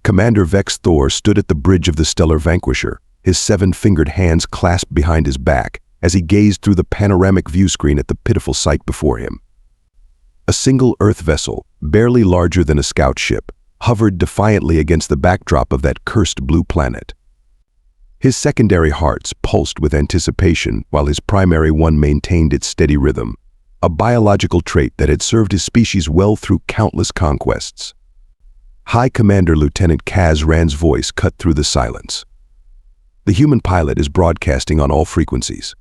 Commander Vex'thor stood at the bridge of the stellar vanquisher, his seven-fingered hands clasped behind his back as he gazed through the panoramic viewscreen at the pitiful sight before him. A single Earth vessel, barely larger than a scout ship, hovered defiantly against the backdrop of that cursed blue planet. His secondary hearts pulsed with anticipation while his primary one maintained its steady rhythm, a biological trait that had served his species well through countless conquests. High Commander Lieutenant Kaz Ran's voice cut through the silence. The human pilot is broadcasting on all frequencies.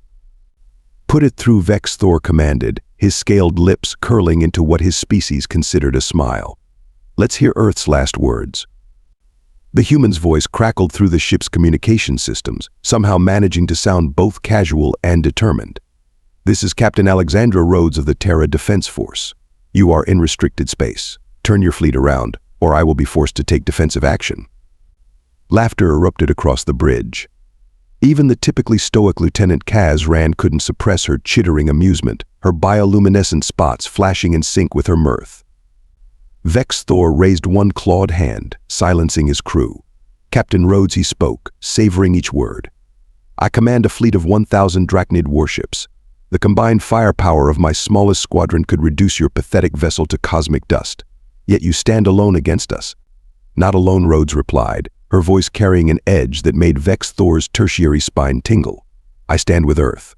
Put it through, Vex'thor commanded, his scaled lips curling into what his species considered a smile. Let's hear Earth's last words. The human's voice crackled through the ship's communication systems, somehow managing to sound both casual and determined. This is Captain Alexandra Rhodes of the Terra Defense Force. You are in restricted space. Turn your fleet around, or I will be forced to take defensive action. Laughter erupted across the bridge. Even the typically stoic Lieutenant Kaz Ran couldn't suppress her chittering amusement, her bioluminescent spots flashing in sync with her mirth. Vex'thor raised one clawed hand, silencing his crew. Captain Rhodes, he spoke, savoring each word. I command a fleet of 1,000 Draknid warships. The combined firepower of my smallest squadron could reduce your pathetic vessel to cosmic dust. Yet you stand alone against us. Not alone, Rhodes replied, her voice carrying an edge that made Vex'thor's tertiary spine tingle. I stand with Earth.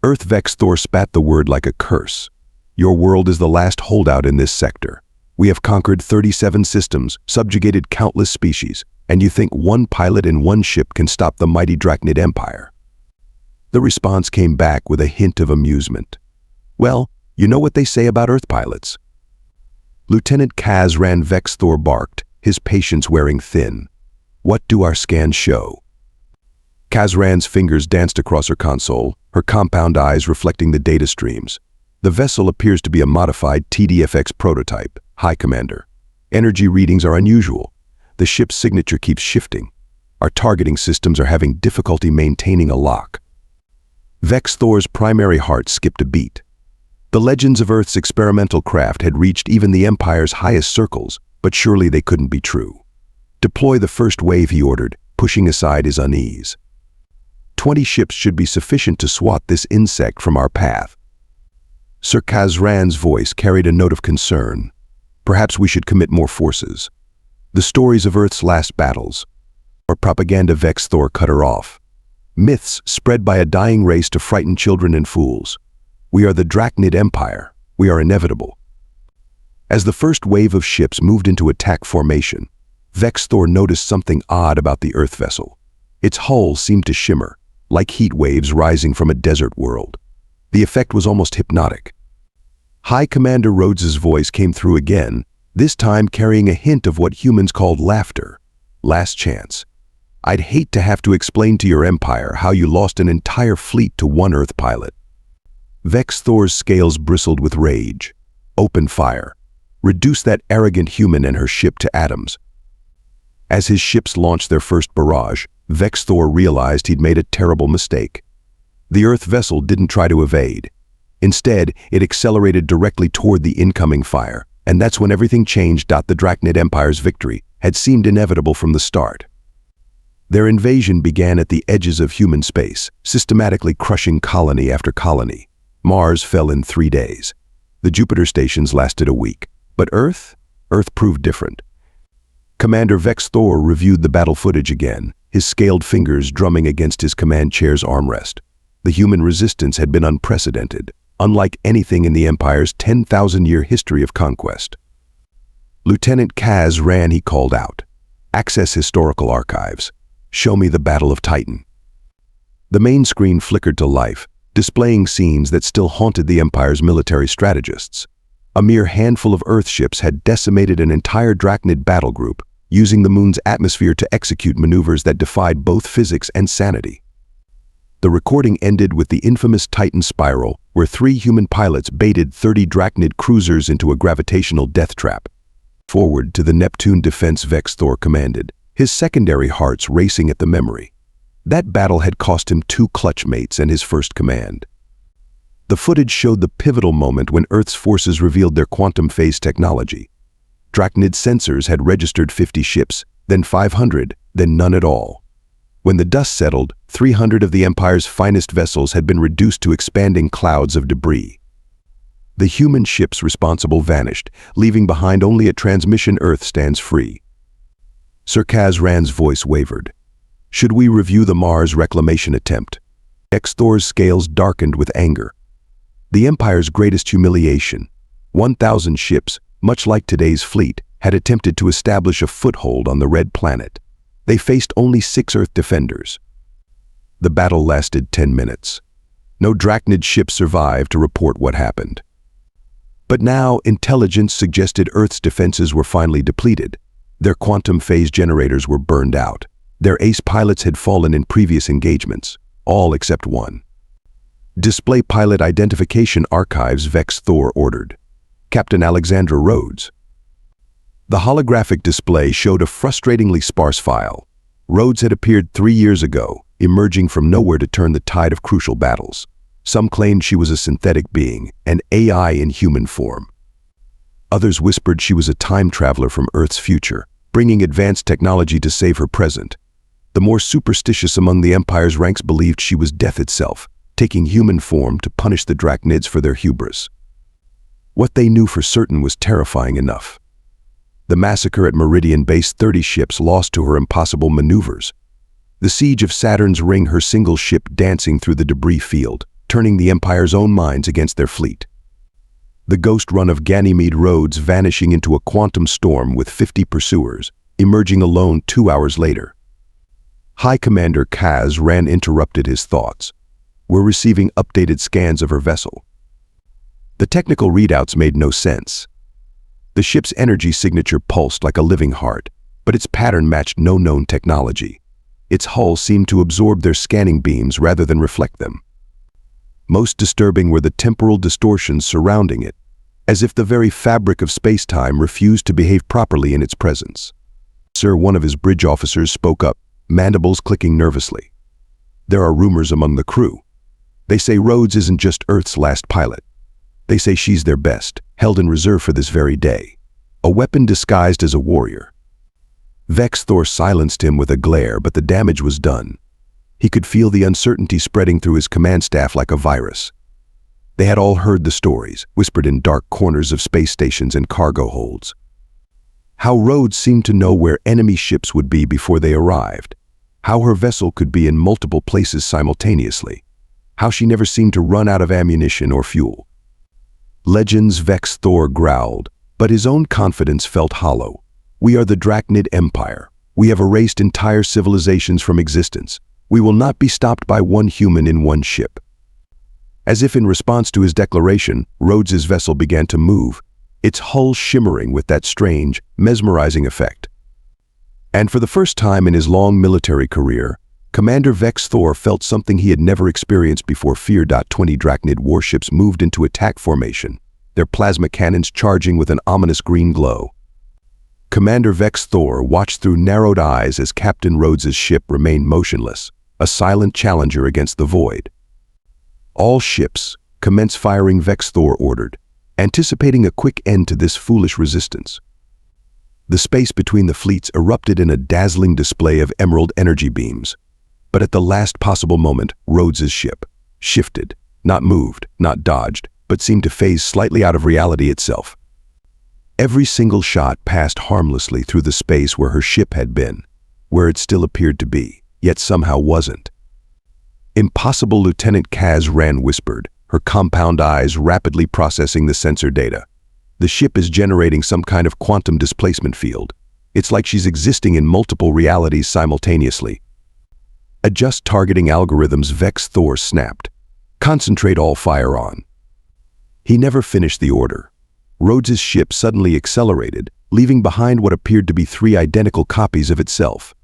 Earth. Vex'thor spat the word like a curse. Your world is the last holdout in this sector. We have conquered 37 systems, subjugated countless species, and you think one pilot in one ship can stop the mighty Draknid Empire? The response came back with a hint of amusement. Well, you know what they say about Earth pilots. Lieutenant Kaz Ran. Vex'thor barked, his patience wearing thin. What do our scans show? Kaz Ran's fingers danced across her console, her compound eyes reflecting the data streams. The vessel appears to be a modified TDFX prototype, High Commander. Energy readings are unusual. The ship's signature keeps shifting. Our targeting systems are having difficulty maintaining a lock. Vex'thor's primary heart skipped a beat. The legends of Earth's experimental craft had reached even the Empire's highest circles, but surely they couldn't be true. Deploy the first wave, he ordered, pushing aside his unease. 20 ships should be sufficient to swat this insect from our path. Sir Kaz Ran's voice carried a note of concern. Perhaps we should commit more forces. The stories of Earth's last battles, or propaganda. Vex'thor cut her off. Myths spread by a dying race to frighten children and fools. We are the Draknid Empire. We are inevitable. As the first wave of ships moved into attack formation, Vex'thor noticed something odd about the Earth vessel. Its hull seemed to shimmer, like heat waves rising from a desert world. The effect was almost hypnotic. High Commander Rhodes's voice came through again, this time carrying a hint of what humans called laughter. Last chance. I'd hate to have to explain to your empire how you lost an entire fleet to one Earth pilot. Vex'thor's scales bristled with rage. Open fire. Reduce that arrogant human and her ship to atoms. As his ships launched their first barrage, Vex'thor realized he'd made a terrible mistake. The Earth vessel didn't try to evade. Instead, it accelerated directly toward the incoming fire, and that's when everything changed. The Draknid Empire's victory had seemed inevitable from the start. Their invasion began at the edges of human space, systematically crushing colony after colony. Mars fell in 3 days. The Jupiter stations lasted a week. But Earth proved different. Commander Vex'thor reviewed the battle footage again, his scaled fingers drumming against his command chair's armrest. The human resistance had been unprecedented, unlike anything in the Empire's 10,000-year history of conquest. Lieutenant Kaz Ran, he called out. Access historical archives. Show me the Battle of Titan. The main screen flickered to life, displaying scenes that still haunted the Empire's military strategists. A mere handful of Earth ships had decimated an entire Draknid battle group, using the moon's atmosphere to execute maneuvers that defied both physics and sanity. The recording ended with the infamous Titan spiral, where 3 human pilots baited 30 Draknid cruisers into a gravitational death trap. Forward to the Neptune defense, Vex'thor commanded, his secondary hearts racing at the memory. That battle had cost him 2 clutch mates and his first command. The footage showed the pivotal moment when Earth's forces revealed their quantum phase technology. Draknid sensors had registered 50 ships, then 500, then none at all. When the dust settled, 300 of the Empire's finest vessels had been reduced to expanding clouds of debris. The human ships responsible vanished, leaving behind only a transmission Earth stands free. Sir Kazran's voice wavered. Should we review the Mars reclamation attempt? Vex'thor's scales darkened with anger. The Empire's greatest humiliation. 1,000 ships, much like today's fleet, had attempted to establish a foothold on the Red Planet. They faced only 6 Earth defenders. The battle lasted 10 minutes. No Draknid ship survived to report what happened. But now, intelligence suggested Earth's defenses were finally depleted. Their quantum phase generators were burned out. Their ace pilots had fallen in previous engagements, all except one. Display pilot identification archives, Vex'thor ordered. Captain Alexandra Rhodes. The holographic display showed a frustratingly sparse file. Rhodes had appeared 3 years ago, emerging from nowhere to turn the tide of crucial battles. Some claimed she was a synthetic being, an AI in human form. Others whispered she was a time traveler from Earth's future, bringing advanced technology to save her present. The more superstitious among the Empire's ranks believed she was death itself, taking human form to punish the Draknids for their hubris. What they knew for certain was terrifying enough. The massacre at Meridian Base, 30 ships lost to her impossible maneuvers. The siege of Saturn's ring, her single ship dancing through the debris field, turning the Empire's own minds against their fleet. The ghost run of Ganymede Rhodes vanishing into a quantum storm with 50 pursuers, emerging alone 2 hours later. High Commander Kazran interrupted his thoughts. We're receiving updated scans of her vessel. The technical readouts made no sense. The ship's energy signature pulsed like a living heart, but its pattern matched no known technology. Its hull seemed to absorb their scanning beams rather than reflect them. Most disturbing were the temporal distortions surrounding it, as if the very fabric of space-time refused to behave properly in its presence. Sir, one of his bridge officers spoke up, mandibles clicking nervously. There are rumors among the crew. They say Rhodes isn't just Earth's last pilot. They say she's their best, held in reserve for this very day. A weapon disguised as a warrior. Vex'thor silenced him with a glare, but the damage was done. He could feel the uncertainty spreading through his command staff like a virus. They had all heard the stories, whispered in dark corners of space stations and cargo holds. How Rhodes seemed to know where enemy ships would be before they arrived. How her vessel could be in multiple places simultaneously. How she never seemed to run out of ammunition or fuel. Legends, Vex'thor growled, but his own confidence felt hollow. We are the Draknid Empire. We have erased entire civilizations from existence. We will not be stopped by one human in one ship. As if in response to his declaration, Rhodes's vessel began to move, its hull shimmering with that strange, mesmerizing effect. And for the first time in his long military career, Commander Vex'thor felt something he had never experienced before. 20 Draknid warships moved into attack formation, their plasma cannons charging with an ominous green glow. Commander Vex'thor watched through narrowed eyes as Captain Rhodes's ship remained motionless, a silent challenger against the void. All ships, commence firing, Vex'thor ordered, anticipating a quick end to this foolish resistance. The space between the fleets erupted in a dazzling display of emerald energy beams. But at the last possible moment, Rhodes's ship shifted, not moved, not dodged, but seemed to phase slightly out of reality itself. Every single shot passed harmlessly through the space where her ship had been, where it still appeared to be, yet somehow wasn't. Impossible, Lieutenant Kazran whispered, her compound eyes rapidly processing the sensor data. The ship is generating some kind of quantum displacement field. It's like she's existing in multiple realities simultaneously. Adjust targeting algorithms, Vex'thor snapped. Concentrate all fire on. He never finished the order. Rhodes's ship suddenly accelerated, leaving behind what appeared to be 3 identical copies of itself.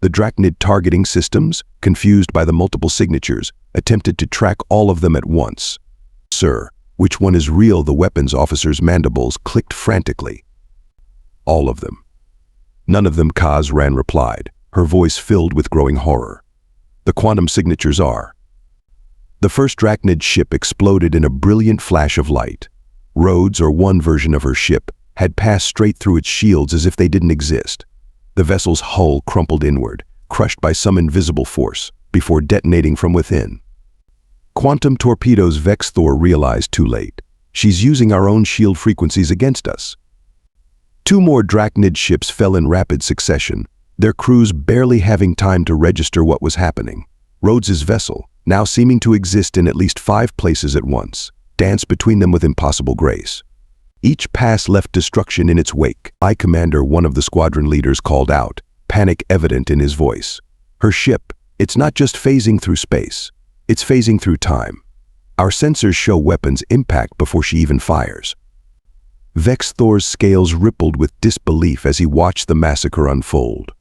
The Draknid targeting systems, confused by the multiple signatures, attempted to track all of them at once. Sir, which one is real? The weapons officer's mandibles clicked frantically. All of them. None of them, Kazran replied, her voice filled with growing horror. The quantum signatures are. The first Draknid ship exploded in a brilliant flash of light. Rhodes, or one version of her ship, had passed straight through its shields as if they didn't exist. The vessel's hull crumpled inward, crushed by some invisible force, before detonating from within. Quantum torpedoes, Vex'thor realized too late. She's using our own shield frequencies against us. 2 more Draknid ships fell in rapid succession, their crews barely having time to register what was happening. Rhodes's vessel, now seeming to exist in at least 5 places at once, danced between them with impossible grace. Each pass left destruction in its wake. Commander, one of the squadron leaders, called out, panic evident in his voice. Her ship, it's not just phasing through space, it's phasing through time. Our sensors show weapons impact before she even fires. Vex'thor's scales rippled with disbelief as he watched the massacre unfold.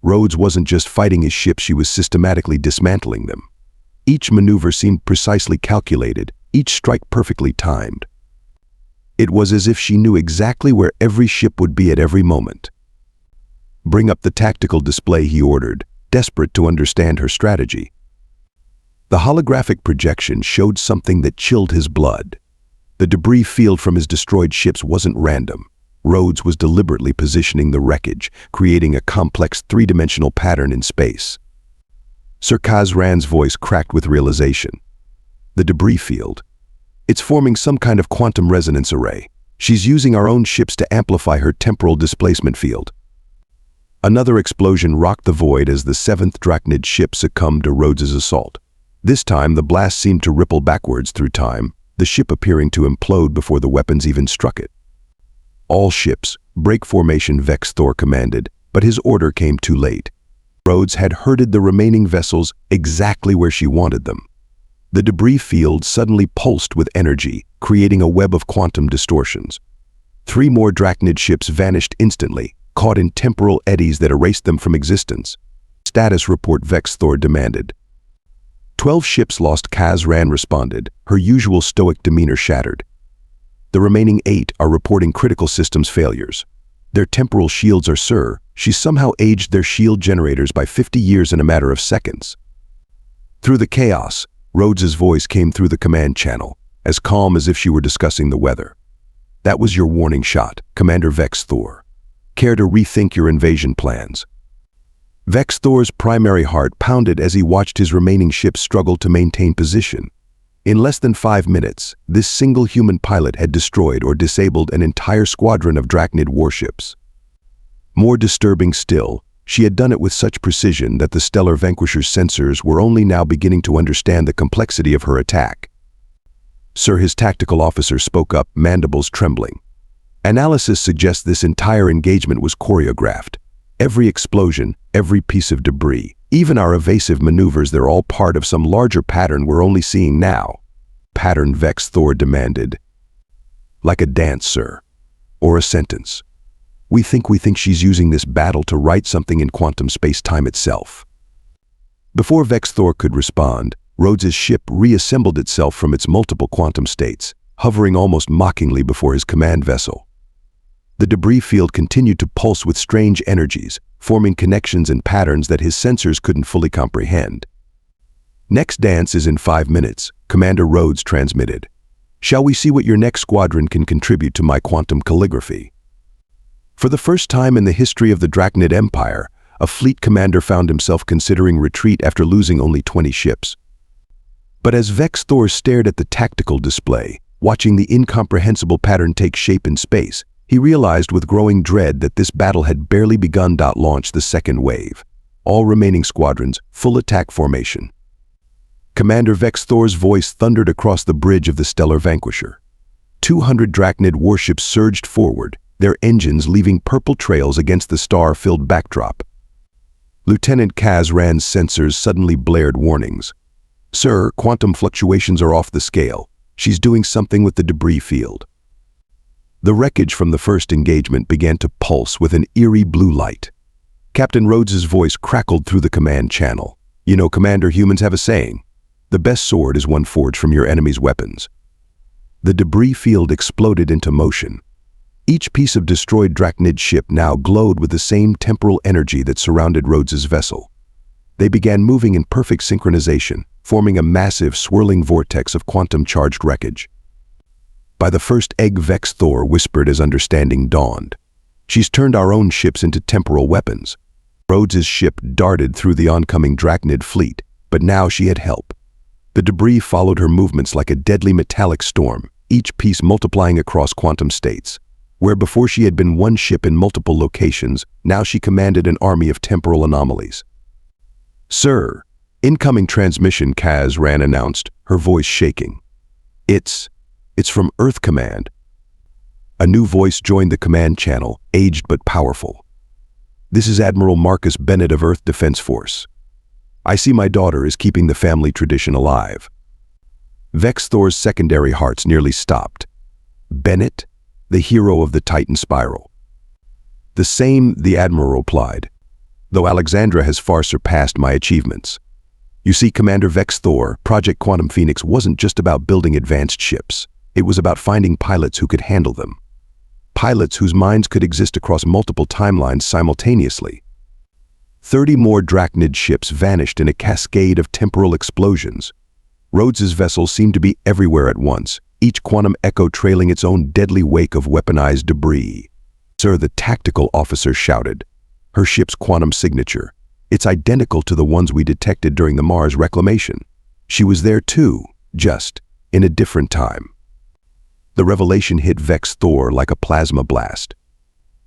Rhodes wasn't just fighting his ships, she was systematically dismantling them. Each maneuver seemed precisely calculated, each strike perfectly timed. It was as if she knew exactly where every ship would be at every moment. Bring up the tactical display, he ordered, desperate to understand her strategy. The holographic projection showed something that chilled his blood. The debris field from his destroyed ships wasn't random. Rhodes was deliberately positioning the wreckage, creating a complex 3-dimensional pattern in space. Sir Kazran's voice cracked with realization. The debris field. It's forming some kind of quantum resonance array. She's using our own ships to amplify her temporal displacement field. Another explosion rocked the void as the 7th Draknid ship succumbed to Rhodes's assault. This time, the blast seemed to ripple backwards through time, the ship appearing to implode before the weapons even struck it. All ships, break formation, Vex'thor commanded, but his order came too late. Rhodes had herded the remaining vessels exactly where she wanted them. The debris field suddenly pulsed with energy, creating a web of quantum distortions. 3 more Draknid ships vanished instantly, caught in temporal eddies that erased them from existence. Status report, Vex'thor demanded. 12 ships lost, Kazran responded, her usual stoic demeanor shattered. The remaining 8 are reporting critical systems failures. Their temporal shields are Sir, she's somehow aged their shield generators by 50 years in a matter of seconds. Through the chaos, Rhodes's voice came through the command channel, as calm as if she were discussing the weather. That was your warning shot, Commander Vex'thor. Care to rethink your invasion plans? Vex'thor's primary heart pounded as he watched his remaining ships struggle to maintain position. In less than 5 minutes, this single human pilot had destroyed or disabled an entire squadron of Draknid warships. More disturbing still, she had done it with such precision that the Stellar Vanquisher's sensors were only now beginning to understand the complexity of her attack. Sir, his tactical officer spoke up, mandibles trembling. Analysis suggests this entire engagement was choreographed. Every explosion, every piece of debris, even our evasive maneuvers, they're all part of some larger pattern we're only seeing now. Pattern, Vex'thor demanded. Like a dance, sir. Or a sentence. We think she's using this battle to write something in quantum space-time itself. Before Vex'thor could respond, Rhodes's ship reassembled itself from its multiple quantum states, hovering almost mockingly before his command vessel. The debris field continued to pulse with strange energies, forming connections and patterns that his sensors couldn't fully comprehend. Next dance is in 5 minutes, Commander Rhodes transmitted. Shall we see what your next squadron can contribute to my quantum calligraphy? For the first time in the history of the Draknid Empire, a fleet commander found himself considering retreat after losing only 20 ships. But as Vex'thor stared at the tactical display, watching the incomprehensible pattern take shape in space, he realized with growing dread that this battle had barely begun. Launch the second wave. All remaining squadrons, full attack formation. Commander Vex'thor's voice thundered across the bridge of the Stellar Vanquisher. 200 Draknid warships surged forward, their engines leaving purple trails against the star-filled backdrop. Lieutenant Kazran's sensors suddenly blared warnings. Sir, quantum fluctuations are off the scale. She's doing something with the debris field. The wreckage from the first engagement began to pulse with an eerie blue light. Captain Rhodes's voice crackled through the command channel. You know, Commander, humans have a saying. The best sword is one forged from your enemy's weapons. The debris field exploded into motion. Each piece of destroyed Draknid ship now glowed with the same temporal energy that surrounded Rhodes's vessel. They began moving in perfect synchronization, forming a massive, swirling vortex of quantum-charged wreckage. By the first egg, Vex'thor whispered as understanding dawned. She's turned our own ships into temporal weapons. Rhodes's ship darted through the oncoming Draknid fleet, but now she had help. The debris followed her movements like a deadly metallic storm, each piece multiplying across quantum states. Where before she had been one ship in multiple locations, now she commanded an army of temporal anomalies. "Sir, incoming transmission," Kaz Ran announced, her voice shaking. It's from Earth Command." A new voice joined the command channel, aged but powerful. "This is Admiral Marcus Bennett of Earth Defense Force. I see my daughter is keeping the family tradition alive." Vex'thor's secondary hearts nearly stopped. "Bennett, the hero of the Titan Spiral." "The same," the Admiral replied, "though Alexandra has far surpassed my achievements. You see, Commander Vex'thor, Project Quantum Phoenix wasn't just about building advanced ships. It was about finding pilots who could handle them. Pilots whose minds could exist across multiple timelines simultaneously." 30 more Draknid ships vanished in a cascade of temporal explosions. Rhodes's vessels seemed to be everywhere at once, each quantum echo trailing its own deadly wake of weaponized debris. "Sir," the tactical officer shouted. "Her ship's quantum signature. It's identical to the ones we detected during the Mars reclamation. She was there too, just in a different time." The revelation hit Vex'thor like a plasma blast.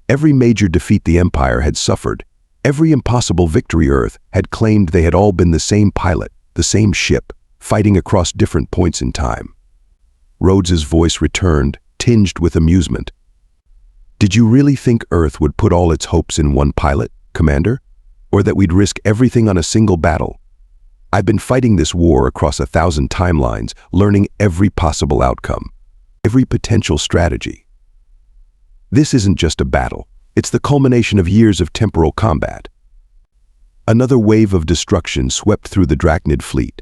Every major defeat the Empire had suffered, every impossible victory Earth had claimed, they had all been the same pilot, the same ship, fighting across different points in time. Rhodes's voice returned, tinged with amusement. "Did you really think Earth would put all its hopes in one pilot, Commander? Or that we'd risk everything on a single battle? I've been fighting this war across 1,000 timelines, learning every possible outcome, every potential strategy. This isn't just a battle. It's the culmination of years of temporal combat." Another wave of destruction swept through the Draknid fleet.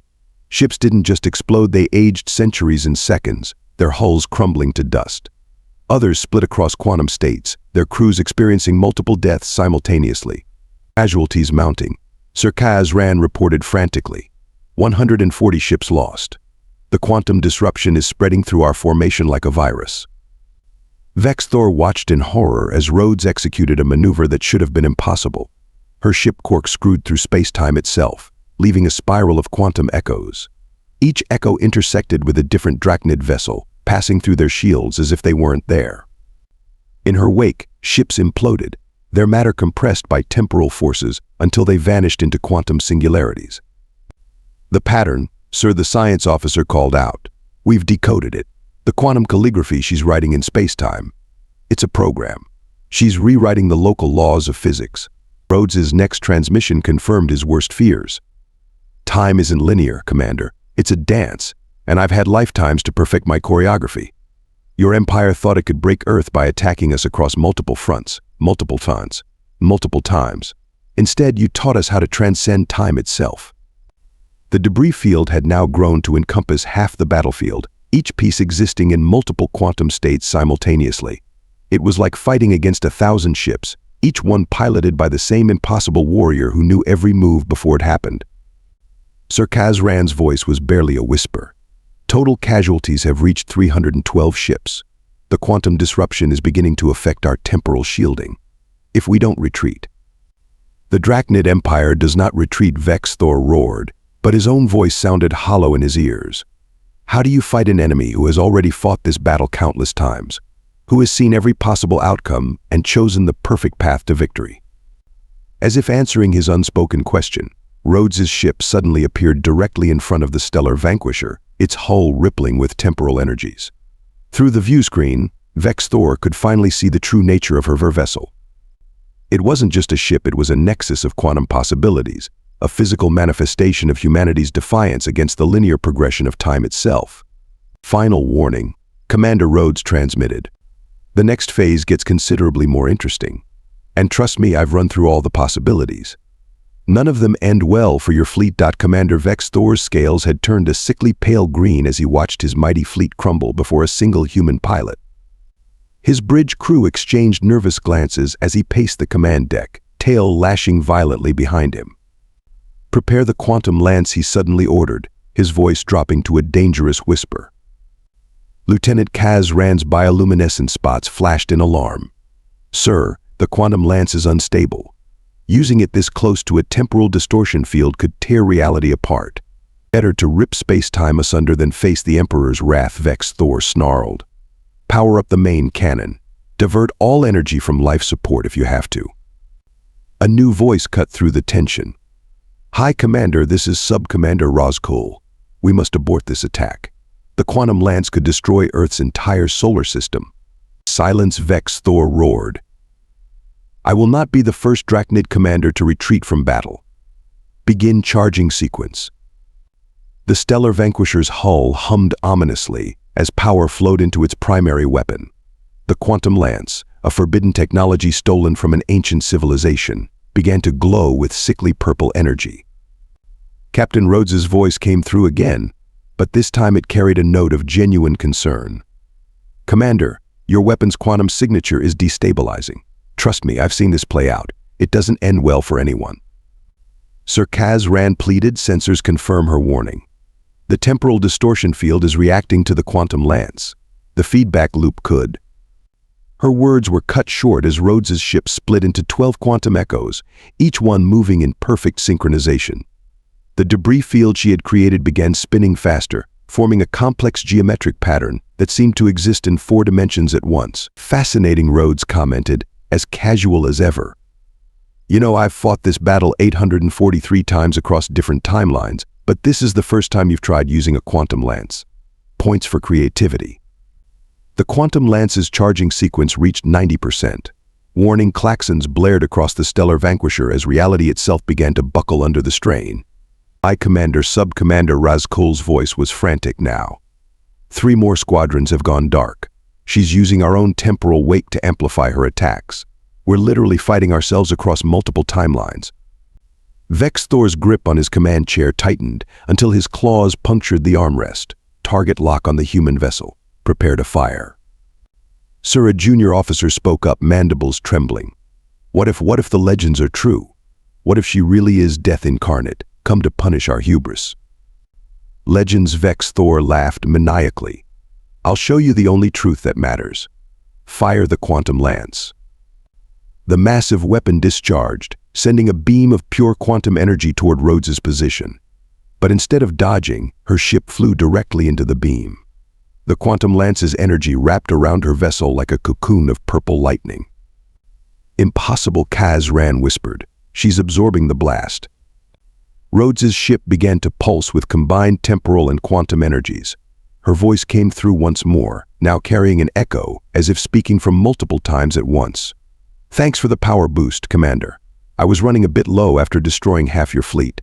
Ships didn't just explode, they aged centuries in seconds, their hulls crumbling to dust. Others split across quantum states, their crews experiencing multiple deaths simultaneously. Casualties mounting. Sir Kaz Ran reported frantically. 140 ships lost. The quantum disruption is spreading through our formation like a virus. Vex'thor watched in horror as Rhodes executed a maneuver that should have been impossible. Her ship corkscrewed through space-time itself, leaving a spiral of quantum echoes. Each echo intersected with a different Draknid vessel, passing through their shields as if they weren't there. In her wake, ships imploded, their matter compressed by temporal forces until they vanished into quantum singularities. "The pattern," Sir, the science officer called out. "We've decoded it. The quantum calligraphy she's writing in space-time. It's a program. She's rewriting the local laws of physics." Rhodes's next transmission confirmed his worst fears. "Time isn't linear, Commander. It's a dance, and I've had lifetimes to perfect my choreography. Your empire thought it could break Earth by attacking us across multiple fronts, multiple times. Instead, you taught us how to transcend time itself." The debris field had now grown to encompass half the battlefield, each piece existing in multiple quantum states simultaneously. It was like fighting against 1,000 ships, each one piloted by the same impossible warrior who knew every move before it happened. Sir Kaz Ran's voice was barely a whisper. "Total casualties have reached 312 ships. The quantum disruption is beginning to affect our temporal shielding. If we don't retreat." "The Draknid Empire does not retreat," Vex'thor roared, but his own voice sounded hollow in his ears. "How do you fight an enemy who has already fought this battle countless times, who has seen every possible outcome and chosen the perfect path to victory?" As if answering his unspoken question, Rhodes's ship suddenly appeared directly in front of the stellar vanquisher, its hull rippling with temporal energies. Through the view screen, Vex'thor could finally see the true nature of her vessel. It wasn't just a ship, it was a nexus of quantum possibilities, a physical manifestation of humanity's defiance against the linear progression of time itself. "Final warning," Commander Rhodes transmitted. "The next phase gets considerably more interesting. And trust me, I've run through all the possibilities. None of them end well for your fleet." Commander Vex'thor's scales had turned a sickly pale green as he watched his mighty fleet crumble before a single human pilot. His bridge crew exchanged nervous glances as he paced the command deck, tail lashing violently behind him. "Prepare the quantum lance," he suddenly ordered, his voice dropping to a dangerous whisper. Lieutenant Kaz Rand's bioluminescent spots flashed in alarm. "Sir, the quantum lance is unstable. Using it this close to a temporal distortion field could tear reality apart. Better to rip space-time asunder than face the Emperor's wrath," Vex'thor snarled. "Power up the main cannon. Divert all energy from life support if you have to." A new voice cut through the tension. "Hi, Commander, this is Sub-Commander Rhodes. We must abort this attack. The quantum lance could destroy Earth's entire solar system." "Silence," Vex'thor roared. "I will not be the first Draknid commander to retreat from battle. Begin charging sequence." The stellar vanquisher's hull hummed ominously as power flowed into its primary weapon. The quantum lance, a forbidden technology stolen from an ancient civilization, began to glow with sickly purple energy. Captain Rhodes's voice came through again, but this time it carried a note of genuine concern. "Commander, your weapon's quantum signature is destabilizing. Trust me, I've seen this play out. It doesn't end well for anyone." Sir Kaz Rand pleaded. "Sensors confirm her warning. The temporal distortion field is reacting to the quantum lance. The feedback loop could." Her words were cut short as Rhodes's ship split into 12 quantum echoes, each one moving in perfect synchronization. The debris field she had created began spinning faster, forming a complex geometric pattern that seemed to exist in 4 dimensions at once. "Fascinating," Rhodes commented, as casual as ever. "You know, I've fought this battle 843 times across different timelines, but this is the first time you've tried using a quantum lance. Points for creativity." The quantum lance's charging sequence reached 90%. Warning klaxons blared across the stellar vanquisher as reality itself began to buckle under the strain. "Hi, Commander." Sub-Commander Rhodes' voice was frantic now. 3 more squadrons have gone dark. She's using our own temporal wake to amplify her attacks. We're literally fighting ourselves across multiple timelines." Vex'thor's grip on his command chair tightened until his claws punctured the armrest. Target lock on the human vessel. Prepare to fire. "Sir," a junior officer spoke up, mandibles trembling. What if the legends are true? What if she really is death incarnate, come to punish our hubris?" "Legends," Vex'thor laughed maniacally. "I'll show you the only truth that matters. Fire the quantum lance." The massive weapon discharged, sending a beam of pure quantum energy toward Rhodes's position. But instead of dodging, her ship flew directly into the beam. The quantum lance's energy wrapped around her vessel like a cocoon of purple lightning. "Impossible," Kaz Rand whispered. "She's absorbing the blast." Rhodes's ship began to pulse with combined temporal and quantum energies. Her voice came through once more, now carrying an echo, as if speaking from multiple times at once. "Thanks for the power boost, Commander. I was running a bit low after destroying half your fleet."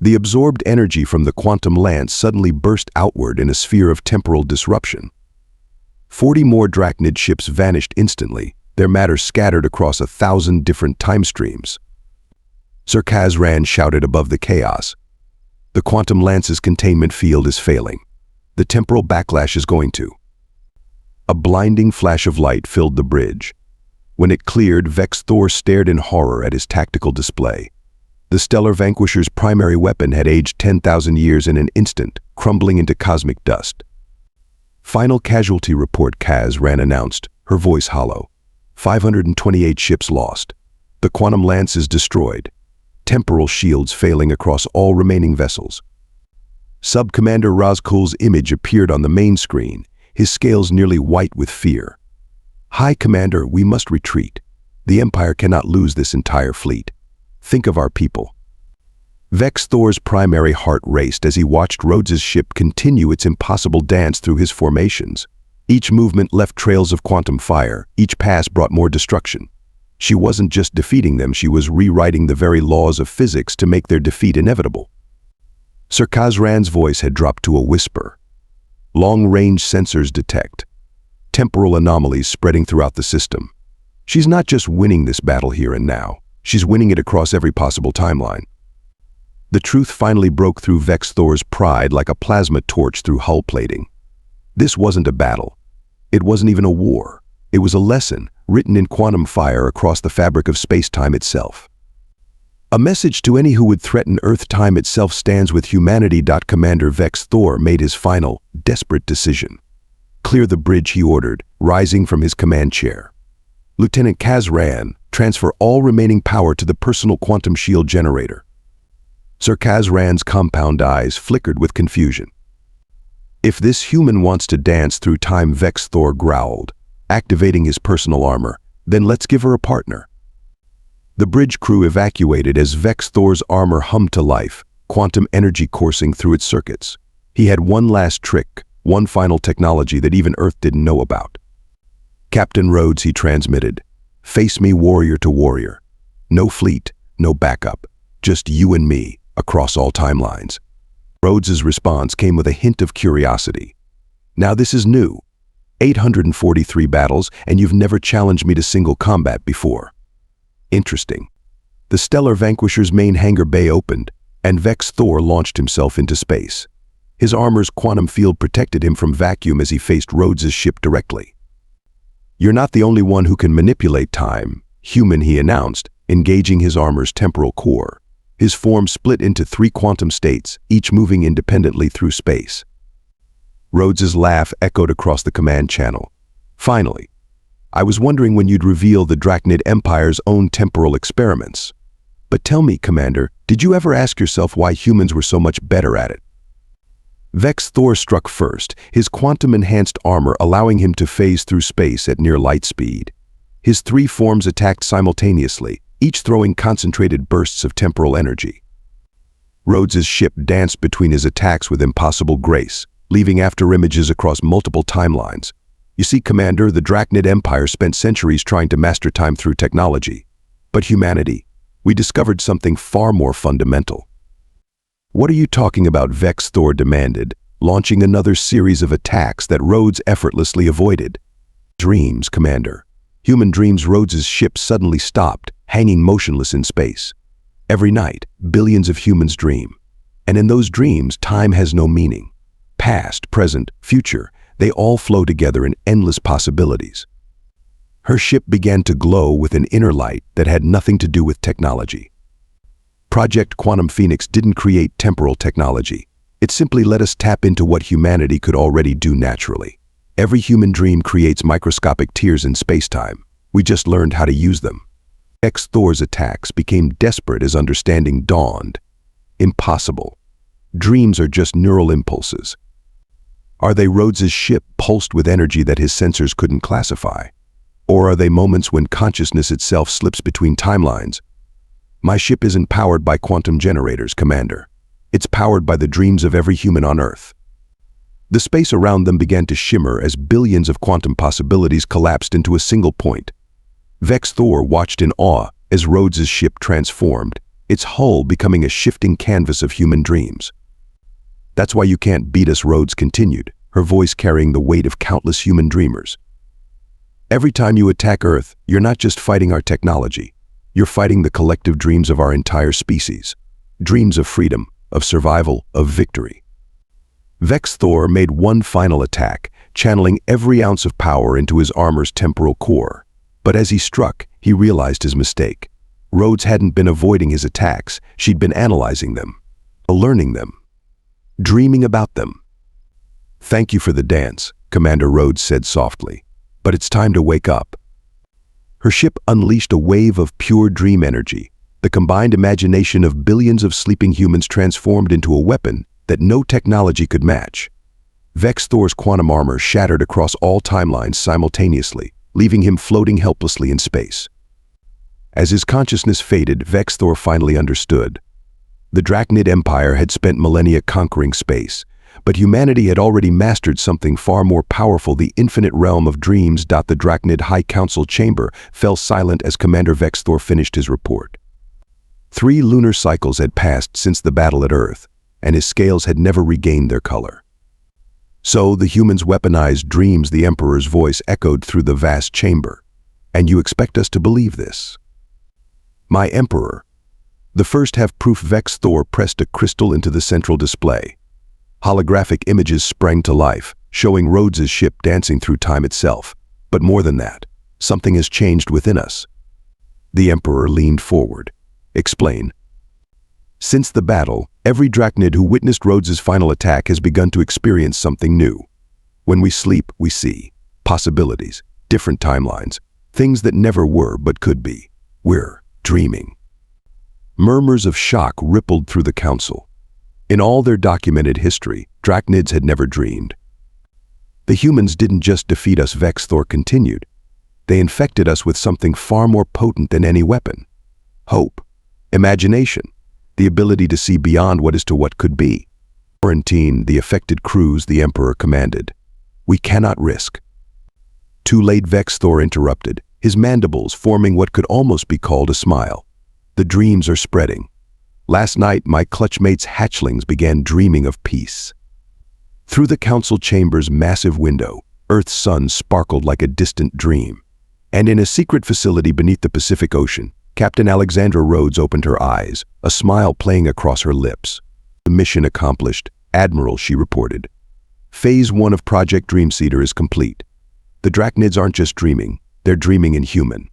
The absorbed energy from the quantum lance suddenly burst outward in a sphere of temporal disruption. 40 more Draknid ships vanished instantly, their matter scattered across 1,000 different time streams. Sir Kaz Rand shouted above the chaos. "The quantum lance's containment field is failing. The temporal backlash is going to." A blinding flash of light filled the bridge. When it cleared, Vex'thor stared in horror at his tactical display. The stellar vanquisher's primary weapon had aged 10,000 years in an instant, crumbling into cosmic dust. "Final casualty report," Kaz Rand announced, her voice hollow. 528 ships lost. The quantum lance is destroyed. Temporal shields failing across all remaining vessels. Sub-Commander Rhodes' image appeared on the main screen, his scales nearly white with fear. "Hi, Commander, we must retreat. The Empire cannot lose this entire fleet. Think of our people." Vex'thor's primary heart raced as he watched Rhodes's ship continue its impossible dance through his formations. Each movement left trails of quantum fire, each pass brought more destruction. She wasn't just defeating them, she was rewriting the very laws of physics to make their defeat inevitable. Sir Kaz Rand's voice had dropped to a whisper. "Long-range sensors detect. Temporal anomalies spreading throughout the system. She's not just winning this battle here and now. She's winning it across every possible timeline." The truth finally broke through Vex'thor's pride like a plasma torch through hull plating. This wasn't a battle. It wasn't even a war. It was a lesson, written in quantum fire across the fabric of space-time itself. "A message to any who would threaten Earth-time itself stands with humanity." Commander Vex'thor made his final, desperate decision. "Clear the bridge," he ordered, rising from his command chair. "Lieutenant Kazran, transfer all remaining power to the personal quantum shield generator." Sir Kazran's compound eyes flickered with confusion. "If this human wants to dance through time," Vex'thor growled, activating his personal armor, "then let's give her a partner." The bridge crew evacuated as Vex'thor's armor hummed to life, quantum energy coursing through its circuits. He had one last trick, one final technology that even Earth didn't know about. "Captain Rhodes," he transmitted, "face me warrior to warrior. No fleet, no backup, just you and me, across all timelines." Rhodes's response came with a hint of curiosity. "Now this is new. 843 battles, and you've never challenged me to single combat before." Interesting. The Stellar Vanquisher's main hangar bay opened, and Vex'thor launched himself into space. His armor's quantum field protected him from vacuum as he faced Rhodes's ship directly. "You're not the only one who can manipulate time, human," he announced, engaging his armor's temporal core. His form split into 3 quantum states, each moving independently through space. Rhodes's laugh echoed across the command channel. "Finally. I was wondering when you'd reveal the Draknid Empire's own temporal experiments. But tell me, Commander, did you ever ask yourself why humans were so much better at it?" Vex'thor struck first, his quantum-enhanced armor allowing him to phase through space at near light speed. His 3 forms attacked simultaneously, each throwing concentrated bursts of temporal energy. Rhodes's ship danced between his attacks with impossible grace, leaving afterimages across multiple timelines. "You see, Commander, the Draknid Empire spent centuries trying to master time through technology. But humanity, we discovered something far more fundamental." "What are you talking about?" Vex'thor demanded, launching another series of attacks that Rhodes effortlessly avoided. "Dreams, Commander. Human dreams." Rhodes's ship suddenly stopped, hanging motionless in space. "Every night, billions of humans dream. And in those dreams, time has no meaning. Past, present, future, they all flow together in endless possibilities." Her ship began to glow with an inner light that had nothing to do with technology. Project Quantum Phoenix didn't create temporal technology. It simply let us tap into what humanity could already do naturally. Every human dream creates microscopic tears in space-time. We just learned how to use them. Vex'thor's attacks became desperate as understanding dawned. Impossible. Dreams are just neural impulses. Are they Rhodes's ship pulsed with energy that his sensors couldn't classify? Or are they moments when consciousness itself slips between timelines? "My ship isn't powered by quantum generators, Commander. It's powered by the dreams of every human on Earth." The space around them began to shimmer as billions of quantum possibilities collapsed into a single point. Vex'thor watched in awe as Rhodes's ship transformed, its hull becoming a shifting canvas of human dreams. "That's why you can't beat us," Rhodes continued, her voice carrying the weight of countless human dreamers. "Every time you attack Earth, you're not just fighting our technology. You're fighting the collective dreams of our entire species. Dreams of freedom, of survival, of victory." Vex'thor made one final attack, channeling every ounce of power into his armor's temporal core. But as he struck, he realized his mistake. Rhodes hadn't been avoiding his attacks, she'd been analyzing them, learning them, dreaming about them. "Thank you for the dance," Commander Rhodes said softly, "but it's time to wake up." Her ship unleashed a wave of pure dream energy, the combined imagination of billions of sleeping humans transformed into a weapon that no technology could match. Vex'thor's quantum armor shattered across all timelines simultaneously, leaving him floating helplessly in space. As his consciousness faded, Vex'thor finally understood. The Draknid Empire had spent millennia conquering space, but humanity had already mastered something far more powerful, the infinite realm of dreams. The Draknid High Council chamber fell silent as Commander Vex'thor finished his report. 3 lunar cycles had passed since the battle at Earth, and his scales had never regained their color. "So the humans weaponized dreams," the Emperor's voice echoed through the vast chamber. "And you expect us to believe this?" "My Emperor." The first have proof. Vex'thor pressed a crystal into the central display. Holographic images sprang to life, showing Rhodes's ship dancing through time itself. But more than that, something has changed within us. The Emperor leaned forward. "Explain." "Since the battle, every Draknid who witnessed Rhodes's final attack has begun to experience something new. When we sleep, we see possibilities, different timelines, things that never were but could be. We're dreaming. Murmurs of shock rippled through the council. In all their documented history, Draknids had never dreamed. The humans didn't just defeat us, Vex'thor continued. They infected us with something far more potent than any weapon. Hope, imagination, the ability to see beyond what is to what could be. Quarantine the affected crews the Emperor commanded. We cannot risk. Too late, Vex'thor interrupted, his mandibles forming what could almost be called a smile. The dreams are spreading. Last night, my clutchmates' hatchlings began dreaming of peace. Through the council chamber's massive window, Earth's sun sparkled like a distant dream. And in a secret facility beneath the Pacific Ocean, Captain Alexandra Rhodes opened her eyes, a smile playing across her lips. The mission accomplished, Admiral, she reported. Phase 1 of Project Dreamseeder is complete. The Draknids aren't just dreaming, they're dreaming in human.